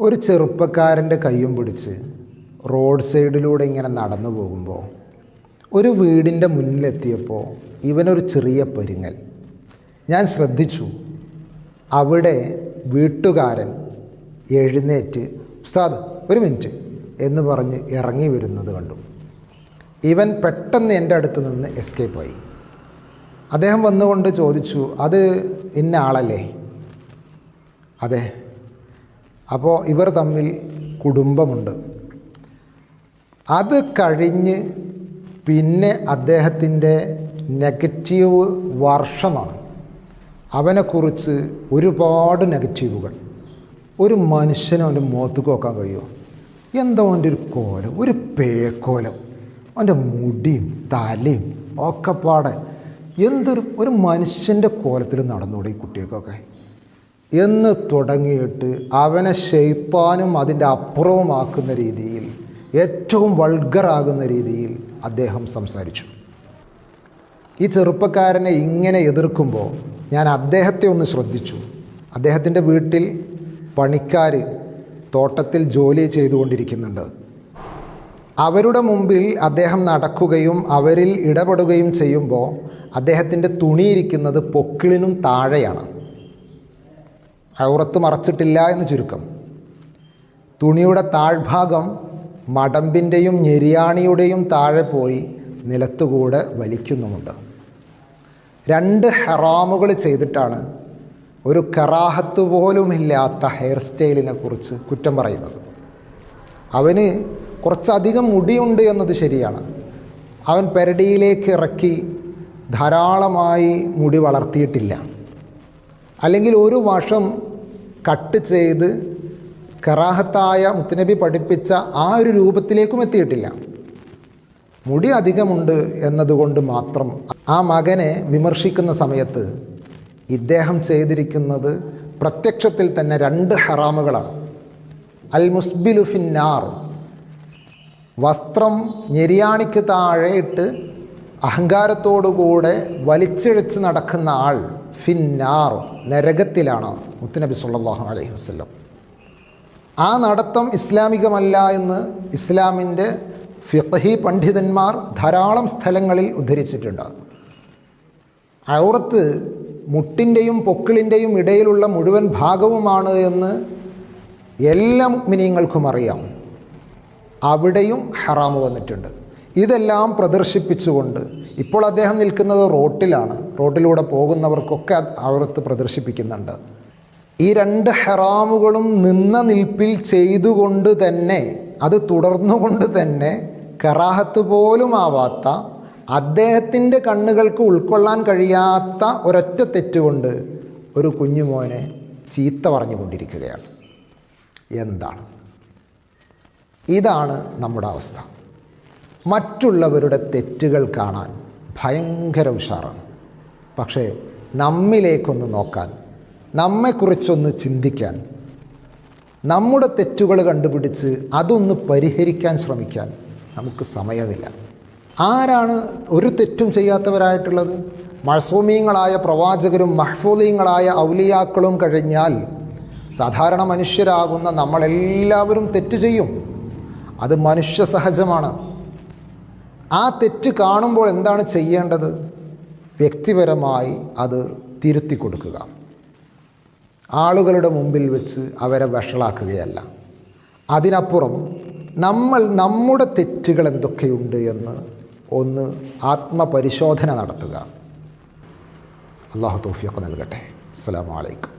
ഒരു ചെറുപ്പക്കാരൻ്റെ കയ്യും പിടിച്ച് റോഡ് സൈഡിലൂടെ ഇങ്ങനെ നടന്നു പോകുമ്പോൾ ഒരു വീടിൻ്റെ മുന്നിലെത്തിയപ്പോൾ ഇവനൊരു ചെറിയ പരുങ്ങൽ. ഞാൻ ശ്രദ്ധിച്ചു. അവിടെ വീട്ടുകാരൻ എഴുന്നേറ്റ് ഉസ്താദ് ഒരു മിനിറ്റ് എന്ന് പറഞ്ഞ് ഇറങ്ങി വരുന്നത് കണ്ടു. ഇവൻ പെട്ടെന്ന് എൻ്റെ അടുത്ത് നിന്ന് എസ്കേപ്പായി. അദ്ദേഹം വന്നുകൊണ്ട് ചോദിച്ചു, അത് ഇന്ന ആളല്ലേ? അതെ. അപ്പോൾ ഇവർ തമ്മിൽ കുടുംബമുണ്ട്. അത് കഴിഞ്ഞ് പിന്നെ അദ്ദേഹത്തിൻ്റെ നെഗറ്റീവ് വർഷമാണ്. അവനെക്കുറിച്ച് ഒരുപാട് നെഗറ്റീവുകൾ. ഒരു മനുഷ്യനെ അവൻ്റെ മുഖത്ത് നോക്കാൻ കഴിയുമോ? എന്താ അവൻ്റെ ഒരു കോലം, ഒരു പേക്കോലം, അവൻ്റെ മുടിയും തലയും ഒക്കെ പാടെ ഒരു മനുഷ്യൻ്റെ കോലത്തിൽ നടന്നുകൂടെ ഈ കുട്ടികൾക്കൊക്കെ എന്ന് തുടങ്ങിയിട്ട് അവനെ ശൈത്താനും അതിൻ്റെ അപ്പുറവുമാക്കുന്ന രീതിയിൽ, ഏറ്റവും വൾഗറാകുന്ന രീതിയിൽ അദ്ദേഹം സംസാരിച്ചു. ഈ ചെറുപ്പക്കാരനെ ഇങ്ങനെ എതിർക്കുമ്പോൾ ഞാൻ അദ്ദേഹത്തെ ഒന്ന് ശ്രദ്ധിച്ചു. അദ്ദേഹത്തിൻ്റെ വീട്ടിൽ പണിക്കാർ തോട്ടത്തിൽ ജോലി ചെയ്തുകൊണ്ടിരിക്കുന്നുണ്ട്. അവരുടെ മുമ്പിൽ അദ്ദേഹം നടക്കുകയും അവരിൽ ഇടപെടുകയും ചെയ്യുമ്പോൾ അദ്ദേഹത്തിൻ്റെ തുണിയിരിക്കുന്നത് പൊക്കിളിനും താഴെയാണ്. ഔറത്ത് മറച്ചിട്ടില്ല എന്ന് ചുരുക്കം. തുണിയുടെ താഴ്ഭാഗം മടമ്പിൻ്റെയും ഞെരിയാണിയുടെയും താഴെ പോയി നിലത്തുകൂടെ വലിക്കുന്നുമുണ്ട്. 2 ഹറാമുകൾ ചെയ്തിട്ടാണ് ഒരു കറാഹത്ത് പോലുമില്ലാത്ത ഹെയർ സ്റ്റൈലിനെ കുറിച്ച് കുറ്റം പറയുന്നത്. അവന് കുറച്ചധികം മുടിയുണ്ട് എന്നത് ശരിയാണ്. അവൻ പെരടിയിലേക്ക് ഇറക്കി ധാരാളമായി മുടി വളർത്തിയിട്ടില്ല. അല്ലെങ്കിൽ ഒരു വശം കട്ട് ചെയ്ത് കറാഹത്തായ മുത്തുനബി പഠിപ്പിച്ച ആ ഒരു രൂപത്തിലേക്കും എത്തിയിട്ടില്ല. മുടി അധികമുണ്ട് എന്നതുകൊണ്ട് മാത്രം ആ മകനെ വിമർശിക്കുന്ന സമയത്ത് ഇദ്ദേഹം ചെയ്തിരിക്കുന്നത് പ്രത്യക്ഷത്തിൽ തന്നെ 2 ഹറാമുകളാണ്. അൽ മുസ്ബിലു ഫിന്നാർ, വസ്ത്രം ഞെരിയാണിക്ക് താഴെ ഇട്ട് അഹങ്കാരത്തോടുകൂടെ വലിച്ചിഴച്ച് നടക്കുന്ന ആൾ ഫിന്നാർ, നരകത്തിലാണ് മുത്തുനബി സല്ലല്ലാഹു അലൈഹി വസല്ലം. ആ നടത്തം ഇസ്ലാമികമല്ല എന്ന് ഇസ്ലാമിൻ്റെ ഫിഖ്ഹി പണ്ഡിതന്മാർ ധാരാളം സ്ഥലങ്ങളിൽ ഉദ്ധരിച്ചിട്ടുണ്ട്. ഔറത്ത് മുട്ടിൻ്റെയും പൊക്കിളിൻ്റെയും ഇടയിലുള്ള മുഴുവൻ ഭാഗവുമാണ് എന്ന് എല്ലാ മുഅ്മിനീങ്ങൾക്കും അറിയാം. അവിടെയും ഹറാമ് വന്നിട്ടുണ്ട്. ഇതെല്ലാം പ്രദർശിപ്പിച്ചുകൊണ്ട് ഇപ്പോൾ അദ്ദേഹം നിൽക്കുന്നത് റോട്ടിലാണ്. റോട്ടിലൂടെ പോകുന്നവർക്കൊക്കെ ഔറത്ത് പ്രദർശിപ്പിക്കുന്നുണ്ട്. ഈ 2 ഹറാമുകളും നിന്ന നിൽപ്പിൽ ചെയ്തുകൊണ്ട് തന്നെ, അത് തുടർന്നുകൊണ്ട് തന്നെ കറാഹത്ത് പോലും ആവാത്ത, അദ്ദേഹത്തിൻ്റെ കണ്ണുകൾക്ക് ഉൾക്കൊള്ളാൻ കഴിയാത്ത ഒരൊറ്റ തെറ്റുകൊണ്ട് ഒരു കുഞ്ഞുമോനെ ചീത്ത പറഞ്ഞുകൊണ്ടിരിക്കുകയാണ്. എന്താണ്? ഇതാണ് നമ്മുടെ അവസ്ഥ. മറ്റുള്ളവരുടെ തെറ്റുകൾ കാണാൻ ഭയങ്കര ഉഷാറാണ്. പക്ഷേ നമ്മിലേക്കൊന്ന് നോക്കാൻ, നമ്മെക്കുറിച്ചൊന്ന് ചിന്തിക്കാൻ, നമ്മുടെ തെറ്റുകൾ കണ്ടുപിടിച്ച് അതൊന്ന് പരിഹരിക്കാൻ ശ്രമിക്കാൻ നമുക്ക് സമയമില്ല. ആരാണ് ഒരു തെറ്റും ചെയ്യാത്തവരായിട്ടുള്ളത്? മഅ്സൂമീങ്ങളായ പ്രവാചകരും മഹ്ഫൂദീങ്ങളായ ഔലിയാക്കളും കഴിഞ്ഞാൽ സാധാരണ മനുഷ്യരാകുന്ന നമ്മളെല്ലാവരും തെറ്റ് ചെയ്യും. അത് മനുഷ്യ സഹജമാണ്. ആ തെറ്റ് കാണുമ്പോൾ എന്താണ് ചെയ്യേണ്ടത്? വ്യക്തിപരമായി അത് തിരുത്തി കൊടുക്കുക. ആളുകളുടെ മുമ്പിൽ വെച്ച് അവരെ വഷളാക്കുകയല്ല. അതിനപ്പുറം നമ്മൾ നമ്മുടെ തെറ്റുകൾ എന്തൊക്കെയുണ്ട് എന്ന് ഒന്ന് ആത്മപരിശോധന നടത്തുക. അല്ലാഹു തൗഫീഖ് നൽകട്ടെ. അസ്സലാമു അലൈക്കും.